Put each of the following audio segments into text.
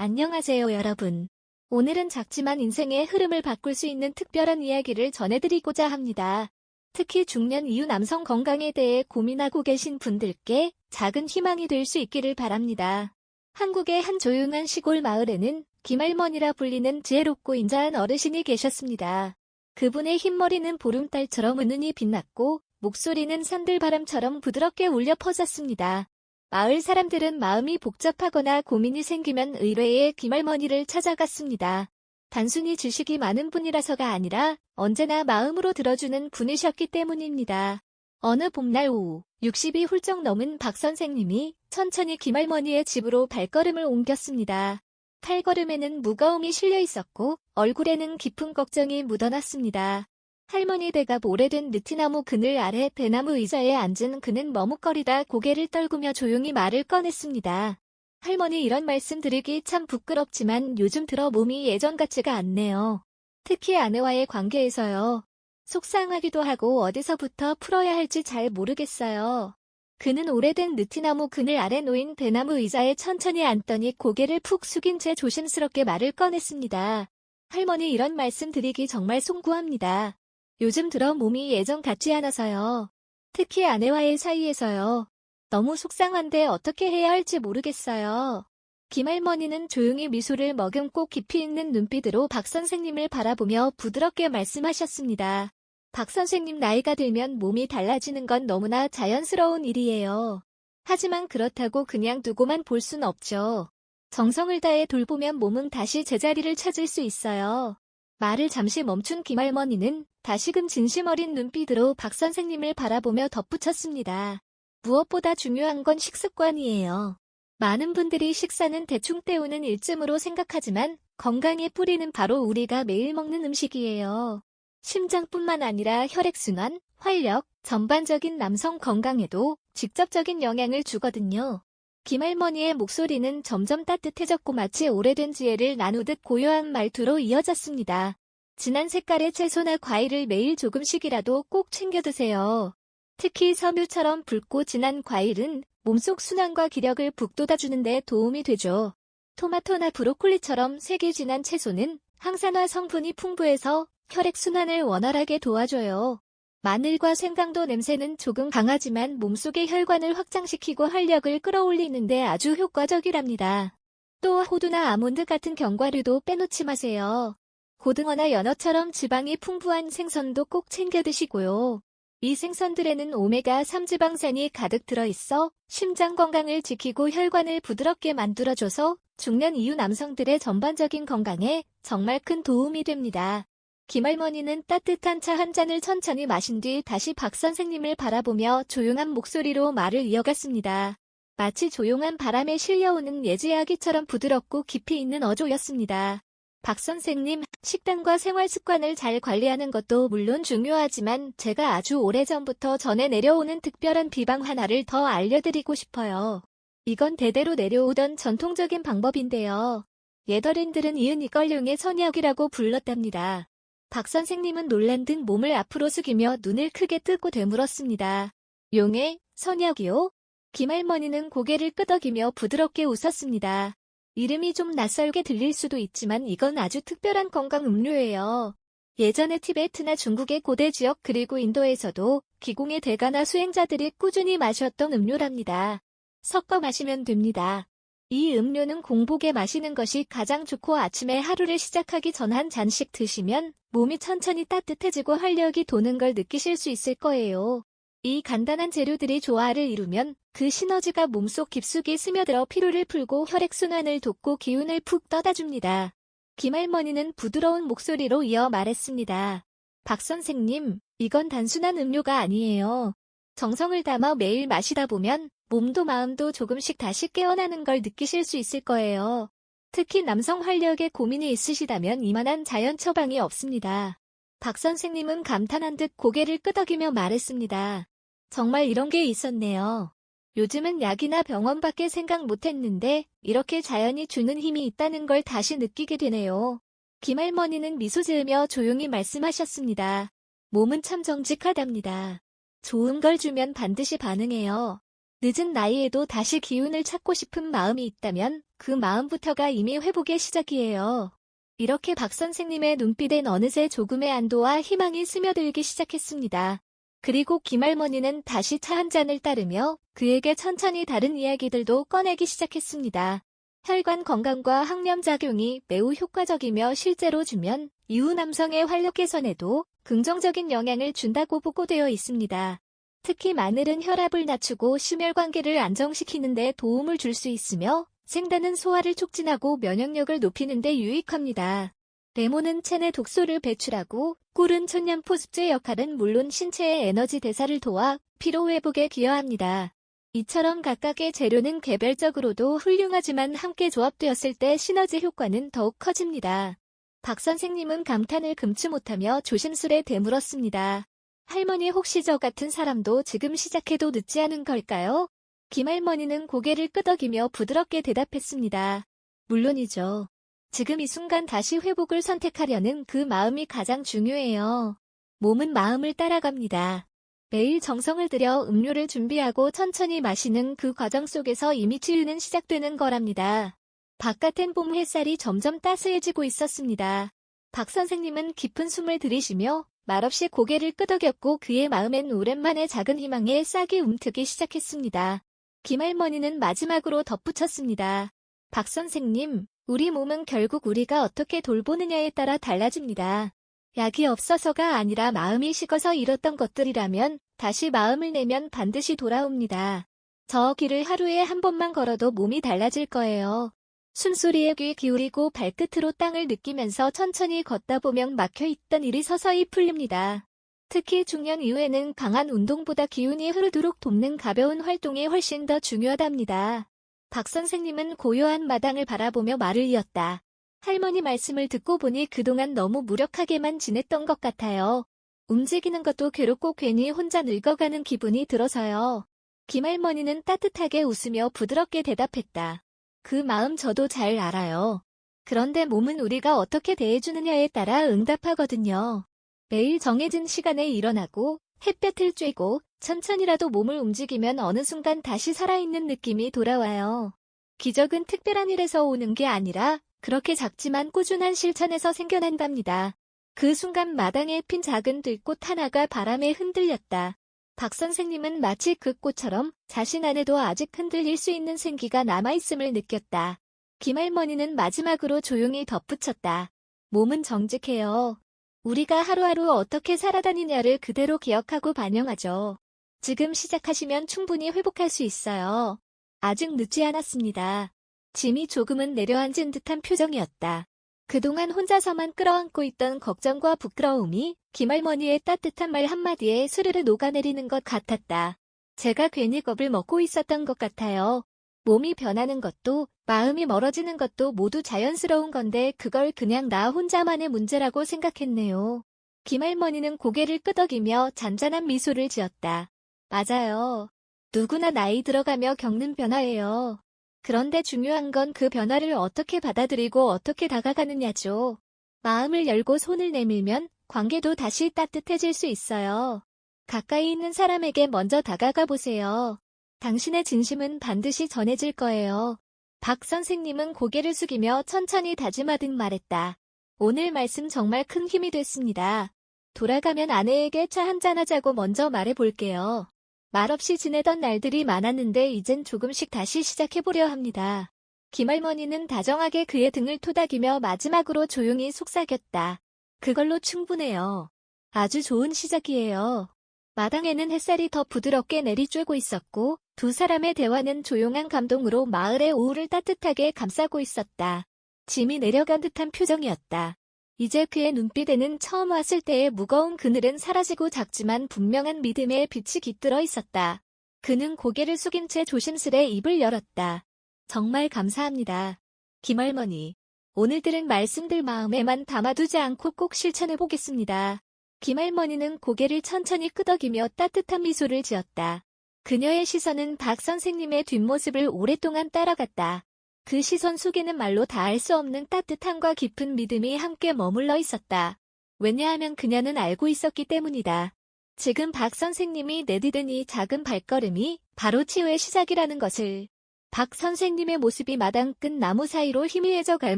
안녕하세요, 여러분. 오늘은 작지만 인생의 흐름을 바꿀 수 있는 특별한 이야기를 전해드리고자 합니다. 특히 중년 이후 남성 건강에 대해 고민하고 계신 분들께 작은 희망이 될 수 있기를 바랍니다. 한국의 한 조용한 시골 마을에는 김할머니라 불리는 지혜롭고 인자한 어르신이 계셨습니다. 그분의 흰머리는 보름달처럼 은은히 빛났고 목소리는 산들바람처럼 부드럽게 울려 퍼졌습니다. 마을 사람들은 마음이 복잡하거나 고민이 생기면 의뢰의 김할머니를 찾아갔습니다. 단순히 지식이 많은 분이라서가 아니라 언제나 마음으로 들어주는 분이셨기 때문입니다. 어느 봄날 오후 60이 훌쩍 넘은 박 선생님이 천천히 김할머니의 집으로 발걸음을 옮겼습니다. 팔걸음에는 무거움이 실려 있었고 얼굴에는 깊은 걱정이 묻어났습니다. 할머니 댁앞 오래된 느티나무 그늘 아래 대나무 의자에 앉은 그는 머뭇거리다 고개를 떨구며 조용히 말을 꺼냈습니다. 할머니, 이런 말씀 드리기 참 부끄럽지만 요즘 들어 몸이 예전 같지가 않네요. 특히 아내와의 관계에서요. 속상하기도 하고 어디서부터 풀어야 할지 잘 모르겠어요. 그는 오래된 느티나무 그늘 아래 놓인 대나무 의자에 천천히 앉더니 고개를 푹 숙인 채 조심스럽게 말을 꺼냈습니다. 할머니, 이런 말씀 드리기 정말 송구합니다. 요즘 들어 몸이 예전 같지 않아서요. 특히 아내와의 사이에서요. 너무 속상한데 어떻게 해야 할지 모르겠어요. 김할머니는 조용히 미소를 머금고 깊이 있는 눈빛으로 박 선생님을 바라보며 부드럽게 말씀하셨습니다. 박 선생님, 나이가 들면 몸이 달라지는 건 너무나 자연스러운 일이에요. 하지만 그렇다고 그냥 두고만 볼 순 없죠. 정성을 다해 돌보면 몸은 다시 제자리를 찾을 수 있어요. 말을 잠시 멈춘 김할머니는 다시금 진심 어린 눈빛으로 박 선생님을 바라보며 덧붙였습니다. 무엇보다 중요한 건 식습관이에요. 많은 분들이 식사는 대충 때우는 일쯤으로 생각하지만 건강의 뿌리는 바로 우리가 매일 먹는 음식이에요. 심장뿐만 아니라 혈액순환, 활력, 전반적인 남성 건강에도 직접적인 영향을 주거든요. 김할머니의 목소리는 점점 따뜻해졌고 마치 오래된 지혜를 나누듯 고요한 말투로 이어졌습니다. 진한 색깔의 채소나 과일을 매일 조금씩이라도 꼭 챙겨 드세요. 특히 섬유처럼 붉고 진한 과일은 몸속 순환과 기력을 북돋아주는 데 도움이 되죠. 토마토나 브로콜리처럼 색이 진한 채소는 항산화 성분이 풍부해서 혈액순환을 원활하게 도와줘요. 마늘과 생강도 냄새는 조금 강하지만 몸속의 혈관을 확장시키고 활력을 끌어올리는 데 아주 효과적이랍니다. 또 호두나 아몬드 같은 견과류도 빼놓지 마세요. 고등어나 연어처럼 지방이 풍부한 생선도 꼭 챙겨 드시고요. 이 생선들에는 오메가3 지방산이 가득 들어있어 심장 건강을 지키고 혈관을 부드럽게 만들어줘서 중년 이후 남성들의 전반적인 건강에 정말 큰 도움이 됩니다. 김할머니는 따뜻한 차 한 잔을 천천히 마신 뒤 다시 박 선생님을 바라보며 조용한 목소리로 말을 이어갔습니다. 마치 조용한 바람에 실려오는 예지아기처럼 부드럽고 깊이 있는 어조였습니다. 박 선생님, 식단과 생활 습관을 잘 관리하는 것도 물론 중요하지만 제가 아주 오래전부터 전해 내려오는 특별한 비방 하나를 더 알려드리고 싶어요. 이건 대대로 내려오던 전통적인 방법인데요. 옛어른들은 이은 이걸 용의 선약이라고 불렀답니다. 박 선생님은 놀란 듯 몸을 앞으로 숙이며 눈을 크게 뜨고 되물었습니다. 용의 선약이요? 김할머니는 고개를 끄덕이며 부드럽게 웃었습니다. 이름이 좀 낯설게 들릴 수도 있지만 이건 아주 특별한 건강 음료예요. 예전에 티베트나 중국의 고대 지역 그리고 인도에서도 기공의 대가나 수행자들이 꾸준히 마셨던 음료랍니다. 섞어 마시면 됩니다. 이 음료는 공복에 마시는 것이 가장 좋고 아침에 하루를 시작하기 전 한 잔씩 드시면 몸이 천천히 따뜻해지고 활력이 도는 걸 느끼실 수 있을 거예요. 이 간단한 재료들이 조화를 이루면 그 시너지가 몸속 깊숙이 스며들어 피로를 풀고 혈액순환을 돕고 기운을 푹 떠다줍니다. 김할머니는 부드러운 목소리로 이어 말했습니다. 박 선생님, 이건 단순한 음료가 아니에요. 정성을 담아 매일 마시다 보면 몸도 마음도 조금씩 다시 깨어나는 걸 느끼실 수 있을 거예요. 특히 남성 활력에 고민이 있으시다면 이만한 자연 처방이 없습니다. 박 선생님은 감탄한 듯 고개를 끄덕이며 말했습니다. 정말 이런 게 있었네요. 요즘은 약이나 병원밖에 생각 못했는데 이렇게 자연이 주는 힘이 있다는 걸 다시 느끼게 되네요. 김할머니는 미소 지으며 조용히 말씀하셨습니다. 몸은 참 정직하답니다. 좋은 걸 주면 반드시 반응해요. 늦은 나이에도 다시 기운을 찾고 싶은 마음이 있다면 그 마음부터가 이미 회복의 시작이에요. 이렇게 박 선생님의 눈빛엔 어느새 조금의 안도와 희망이 스며들기 시작했습니다. 그리고 김할머니는 다시 차 한 잔을 따르며 그에게 천천히 다른 이야기들도 꺼내기 시작했습니다. 혈관 건강과 항염작용이 매우 효과적이며 실제로 주면 이후 남성의 활력 개선에도 긍정적인 영향을 준다고 보고되어 있습니다. 특히 마늘은 혈압을 낮추고 심혈관계를 안정시키는 데 도움을 줄 수 있으며 생단은 소화를 촉진하고 면역력을 높이는 데 유익합니다. 레몬은 체내 독소를 배출하고 꿀은 천연포습제 역할은 물론 신체의 에너지 대사를 도와 피로회복에 기여합니다. 이처럼 각각의 재료는 개별적으로도 훌륭하지만 함께 조합되었을 때 시너지 효과는 더욱 커집니다. 박 선생님은 감탄을 금치 못하며 조심스레 되물었습니다. 할머니 혹시 저 같은 사람도 지금 시작해도 늦지 않은 걸까요? 김할머니는 고개를 끄덕이며 부드럽게 대답했습니다. 물론이죠. 지금 이 순간 다시 회복을 선택하려는 그 마음이 가장 중요해요. 몸은 마음을 따라갑니다. 매일 정성을 들여 음료를 준비하고 천천히 마시는 그 과정 속에서 이미 치유는 시작되는 거랍니다. 바깥엔 봄 햇살이 점점 따스해지고 있었습니다. 박 선생님은 깊은 숨을 들이쉬며 말없이 고개를 끄덕였고 그의 마음엔 오랜만에 작은 희망의 싹이 움트기 시작했습니다. 김할머니는 마지막으로 덧붙였습니다. 박 선생님, 우리 몸은 결국 우리가 어떻게 돌보느냐에 따라 달라집니다. 약이 없어서가 아니라 마음이 식어서 잃었던 것들이라면 다시 마음을 내면 반드시 돌아옵니다. 저 길을 하루에 한 번만 걸어도 몸이 달라질 거예요. 숨소리에 귀 기울이고 발끝으로 땅을 느끼면서 천천히 걷다 보면 막혀있던 일이 서서히 풀립니다. 특히 중년 이후에는 강한 운동보다 기운이 흐르도록 돕는 가벼운 활동이 훨씬 더 중요하답니다. 박 선생님은 고요한 마당을 바라보며 말을 이었다. 할머니 말씀을 듣고 보니 그동안 너무 무력하게만 지냈던 것 같아요. 움직이는 것도 괴롭고 괜히 혼자 늙어가는 기분이 들어서요. 김할머니는 따뜻하게 웃으며 부드럽게 대답했다. 그 마음 저도 잘 알아요. 그런데 몸은 우리가 어떻게 대해주느냐에 따라 응답하거든요. 매일 정해진 시간에 일어나고 햇볕을 쬐고 천천히라도 몸을 움직이면 어느 순간 다시 살아있는 느낌이 돌아와요. 기적은 특별한 일에서 오는 게 아니라 그렇게 작지만 꾸준한 실천에서 생겨난답니다. 그 순간 마당에 핀 작은 들꽃 하나가 바람에 흔들렸다. 박 선생님은 마치 그 꽃처럼 자신 안에도 아직 흔들릴 수 있는 생기가 남아있음을 느꼈다. 김할머니는 마지막으로 조용히 덧붙였다. 몸은 정직해요. 우리가 하루하루 어떻게 살아다니냐를 그대로 기억하고 반영하죠. 지금 시작하시면 충분히 회복할 수 있어요. 아직 늦지 않았습니다. 짐이 조금은 내려앉은 듯한 표정이었다. 그동안 혼자서만 끌어안고 있던 걱정과 부끄러움이 김할머니의 따뜻한 말 한마디에 스르르 녹아내리는 것 같았다. 제가 괜히 겁을 먹고 있었던 것 같아요. 몸이 변하는 것도 마음이 멀어지는 것도 모두 자연스러운 건데 그걸 그냥 나 혼자만의 문제라고 생각했네요. 김할머니는 고개를 끄덕이며 잔잔한 미소를 지었다. 맞아요. 누구나 나이 들어가며 겪는 변화예요. 그런데 중요한 건 그 변화를 어떻게 받아들이고 어떻게 다가가느냐죠. 마음을 열고 손을 내밀면 관계도 다시 따뜻해질 수 있어요. 가까이 있는 사람에게 먼저 다가가 보세요. 당신의 진심은 반드시 전해질 거예요. 박 선생님은 고개를 숙이며 천천히 다짐하듯 말했다. 오늘 말씀 정말 큰 힘이 됐습니다. 돌아가면 아내에게 차 한잔하자고 먼저 말해볼게요. 말없이 지내던 날들이 많았는데 이젠 조금씩 다시 시작해보려 합니다. 김할머니는 다정하게 그의 등을 토닥이며 마지막으로 조용히 속삭였다. 그걸로 충분해요. 아주 좋은 시작이에요. 마당에는 햇살이 더 부드럽게 내리쬐고 있었고 두 사람의 대화는 조용한 감동으로 마을의 오후를 따뜻하게 감싸고 있었다. 짐이 내려간 듯한 표정이었다. 이제 그의 눈빛에는 처음 왔을 때의 무거운 그늘은 사라지고 작지만 분명한 믿음의 빛이 깃들어 있었다. 그는 고개를 숙인 채 조심스레 입을 열었다. 정말 감사합니다. 김할머니. 오늘 들은 말씀들 마음에만 담아두지 않고 꼭 실천해 보겠습니다. 김할머니는 고개를 천천히 끄덕이며 따뜻한 미소를 지었다. 그녀의 시선은 박 선생님의 뒷모습을 오랫동안 따라갔다. 그 시선 속에는 말로 다할 수 없는 따뜻함과 깊은 믿음이 함께 머물러 있었다. 왜냐하면 그녀는 알고 있었기 때문이다. 지금 박 선생님이 내디딘 이 작은 발걸음이 바로 치유의 시작이라는 것을. 박 선생님의 모습이 마당 끝 나무 사이로 희미해져 갈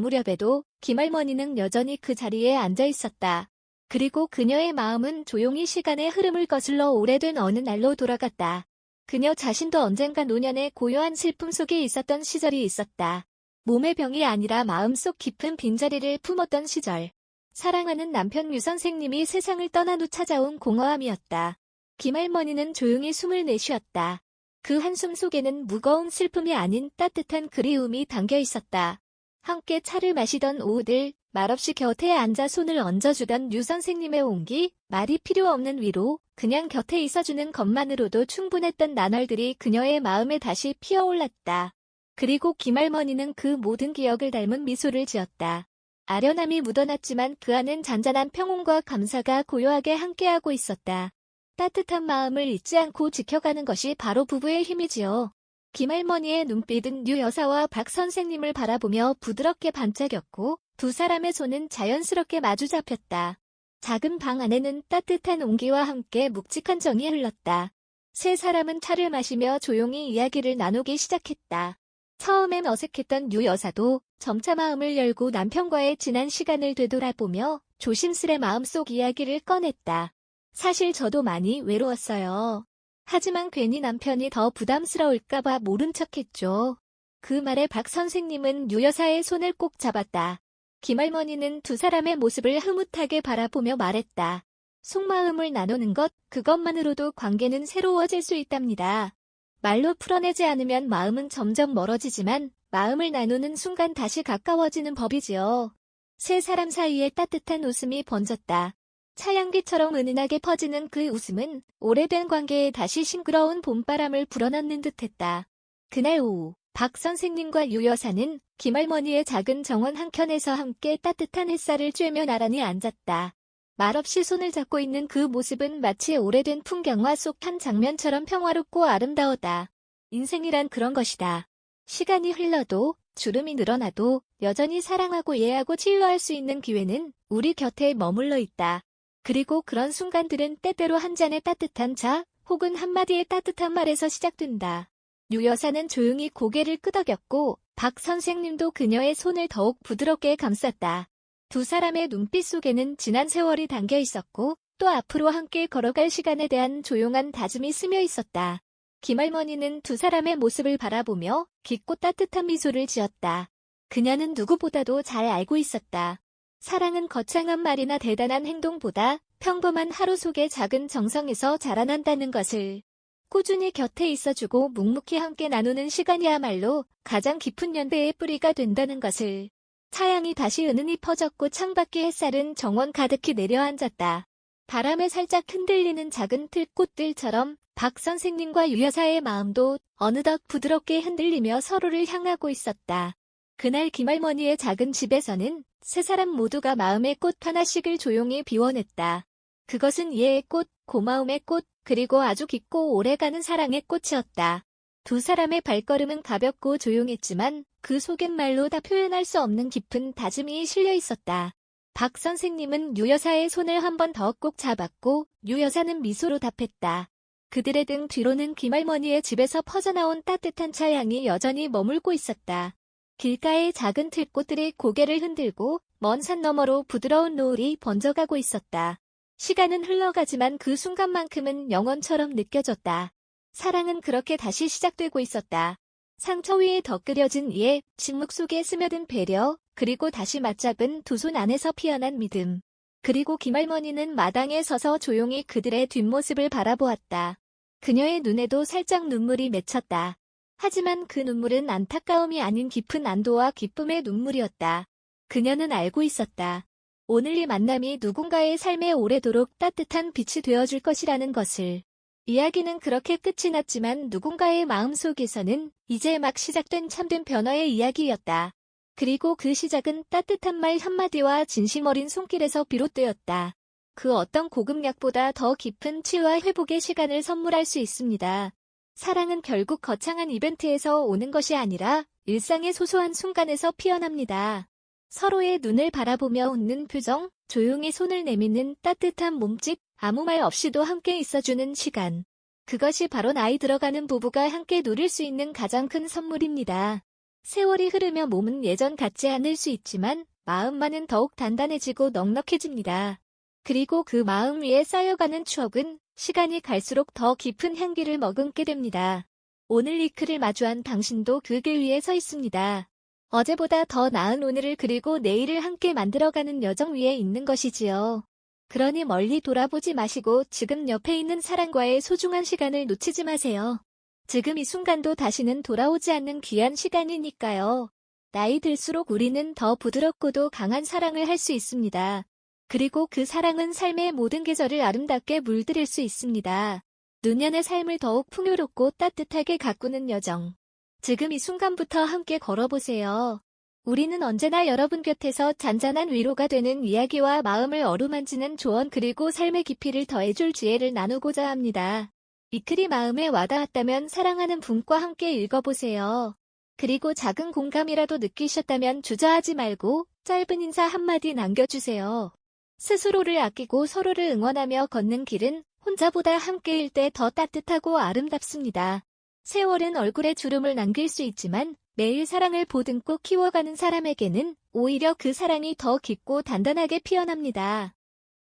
무렵에도 김할머니는 여전히 그 자리에 앉아 있었다. 그리고 그녀의 마음은 조용히 시간의 흐름을 거슬러 오래된 어느 날로 돌아갔다. 그녀 자신도 언젠가 노년의 고요한 슬픔 속에 있었던 시절이 있었다. 몸의 병이 아니라 마음속 깊은 빈자리를 품었던 시절. 사랑하는 남편 유 선생님이 세상을 떠난 후 찾아온 공허함이었다. 김할머니는 조용히 숨을 내쉬었다. 그 한숨 속에는 무거운 슬픔이 아닌 따뜻한 그리움이 담겨 있었다. 함께 차를 마시던 오후들, 말없이 곁에 앉아 손을 얹어주던 유 선생님의 온기, 말이 필요 없는 위로, 그냥 곁에 있어주는 것만으로도 충분했던 나날들이 그녀의 마음에 다시 피어올랐다. 그리고 김할머니는 그 모든 기억을 닮은 미소를 지었다. 아련함이 묻어났지만 그 안엔 잔잔한 평온과 감사가 고요하게 함께하고 있었다. 따뜻한 마음을 잊지 않고 지켜가는 것이 바로 부부의 힘이지요. 김할머니의 눈빛은 유 여사와 박 선생님을 바라보며 부드럽게 반짝였고 두 사람의 손은 자연스럽게 마주 잡혔다. 작은 방 안에는 따뜻한 온기와 함께 묵직한 정이 흘렀다. 세 사람은 차를 마시며 조용히 이야기를 나누기 시작했다. 처음엔 어색했던 유 여사도 점차 마음을 열고 남편과의 지난 시간을 되돌아보며 조심스레 마음속 이야기를 꺼냈다. 사실 저도 많이 외로웠어요. 하지만 괜히 남편이 더 부담스러울까봐 모른 척했죠. 그 말에 박 선생님은 유 여사의 손을 꼭 잡았다. 김할머니는 두 사람의 모습을 흐뭇하게 바라보며 말했다. 속마음을 나누는 것, 그것만으로도 관계는 새로워질 수 있답니다. 말로 풀어내지 않으면 마음은 점점 멀어지지만 마음을 나누는 순간 다시 가까워지는 법이지요. 세 사람 사이에 따뜻한 웃음이 번졌다. 차향기처럼 은은하게 퍼지는 그 웃음은 오래된 관계에 다시 싱그러운 봄바람을 불어넣는 듯했다. 그날 오후, 박 선생님과 유 여사는 김할머니의 작은 정원 한켠에서 함께 따뜻한 햇살을 쬐며 나란히 앉았다. 말없이 손을 잡고 있는 그 모습은 마치 오래된 풍경화 속 한 장면처럼 평화롭고 아름다웠다. 인생이란 그런 것이다. 시간이 흘러도, 주름이 늘어나도 여전히 사랑하고 이해하고 치유할 수 있는 기회는 우리 곁에 머물러 있다. 그리고 그런 순간들은 때때로 한 잔의 따뜻한 차, 혹은 한마디의 따뜻한 말에서 시작된다. 유 여사는 조용히 고개를 끄덕였고 박 선생님도 그녀의 손을 더욱 부드럽게 감쌌다. 두 사람의 눈빛 속에는 지난 세월이 담겨 있었고 또 앞으로 함께 걸어갈 시간에 대한 조용한 다짐이 스며 있었다. 김할머니는 두 사람의 모습을 바라보며 깊고 따뜻한 미소를 지었다. 그녀는 누구보다도 잘 알고 있었다. 사랑은 거창한 말이나 대단한 행동보다 평범한 하루 속의 작은 정성에서 자라난다는 것을. 꾸준히 곁에 있어주고 묵묵히 함께 나누는 시간이야말로 가장 깊은 연대의 뿌리가 된다는 것을. 차양이 다시 은은히 퍼졌고 창밖의 햇살은 정원 가득히 내려앉았다. 바람에 살짝 흔들리는 작은 들꽃들처럼 박 선생님과 유 여사의 마음도 어느덧 부드럽게 흔들리며 서로를 향하고 있었다. 그날 김할머니의 작은 집에서는 세 사람 모두가 마음의 꽃 하나씩을 조용히 비워냈다. 그것은 이해의 꽃, 고마움의 꽃, 그리고 아주 깊고 오래가는 사랑의 꽃이었다. 두 사람의 발걸음은 가볍고 조용했지만 그 속엔 말로 다 표현할 수 없는 깊은 다짐이 실려 있었다. 박 선생님은 유 여사의 손을 한 번 더 꼭 잡았고 유 여사는 미소로 답했다. 그들의 등 뒤로는 김할머니의 집에서 퍼져나온 따뜻한 차향이 여전히 머물고 있었다. 길가의 작은 들꽃들이 고개를 흔들고 먼 산 너머로 부드러운 노을이 번져가고 있었다. 시간은 흘러가지만 그 순간만큼은 영원처럼 느껴졌다. 사랑은 그렇게 다시 시작되고 있었다. 상처 위에 덧그려진 이해, 침묵 속에 스며든 배려, 그리고 다시 맞잡은 두 손 안에서 피어난 믿음. 그리고 김할머니는 마당에 서서 조용히 그들의 뒷모습을 바라보았다. 그녀의 눈에도 살짝 눈물이 맺혔다. 하지만 그 눈물은 안타까움이 아닌 깊은 안도와 기쁨의 눈물이었다. 그녀는 알고 있었다. 오늘 이 만남이 누군가의 삶에 오래도록 따뜻한 빛이 되어줄 것이라는 것을. 이야기는 그렇게 끝이 났지만 누군가의 마음속에서는 이제 막 시작된 참된 변화의 이야기였다. 그리고 그 시작은 따뜻한 말 한마디와 진심 어린 손길에서 비롯되었다. 그 어떤 고급약보다 더 깊은 치유와 회복의 시간을 선물할 수 있습니다. 사랑은 결국 거창한 이벤트에서 오는 것이 아니라 일상의 소소한 순간에서 피어납니다. 서로의 눈을 바라보며 웃는 표정, 조용히 손을 내미는 따뜻한 몸짓, 아무 말 없이도 함께 있어주는 시간. 그것이 바로 나이 들어가는 부부가 함께 누릴 수 있는 가장 큰 선물입니다. 세월이 흐르며 몸은 예전 같지 않을 수 있지만 마음만은 더욱 단단해지고 넉넉해집니다. 그리고 그 마음 위에 쌓여가는 추억은 시간이 갈수록 더 깊은 향기를 머금게 됩니다. 오늘 이 글을 마주한 당신도 그 길 위에 서 있습니다. 어제보다 더 나은 오늘을 그리고 내일을 함께 만들어가는 여정 위에 있는 것이지요. 그러니 멀리 돌아보지 마시고 지금 옆에 있는 사람과의 소중한 시간을 놓치지 마세요. 지금 이 순간도 다시는 돌아오지 않는 귀한 시간이니까요. 나이 들수록 우리는 더 부드럽고도 강한 사랑을 할 수 있습니다. 그리고 그 사랑은 삶의 모든 계절을 아름답게 물들일 수 있습니다. 노년의 삶을 더욱 풍요롭고 따뜻하게 가꾸는 여정. 지금 이 순간부터 함께 걸어보세요. 우리는 언제나 여러분 곁에서 잔잔한 위로가 되는 이야기와 마음을 어루만지는 조언 그리고 삶의 깊이를 더해줄 지혜를 나누고자 합니다. 이 글이 마음에 와닿았다면 사랑하는 분과 함께 읽어보세요. 그리고 작은 공감이라도 느끼셨다면 주저하지 말고 짧은 인사 한마디 남겨주세요. 스스로를 아끼고 서로를 응원하며 걷는 길은 혼자보다 함께일 때 더 따뜻하고 아름답습니다. 세월은 얼굴에 주름을 남길 수 있지만 매일 사랑을 보듬고 키워가는 사람에게는 오히려 그 사랑이 더 깊고 단단하게 피어납니다.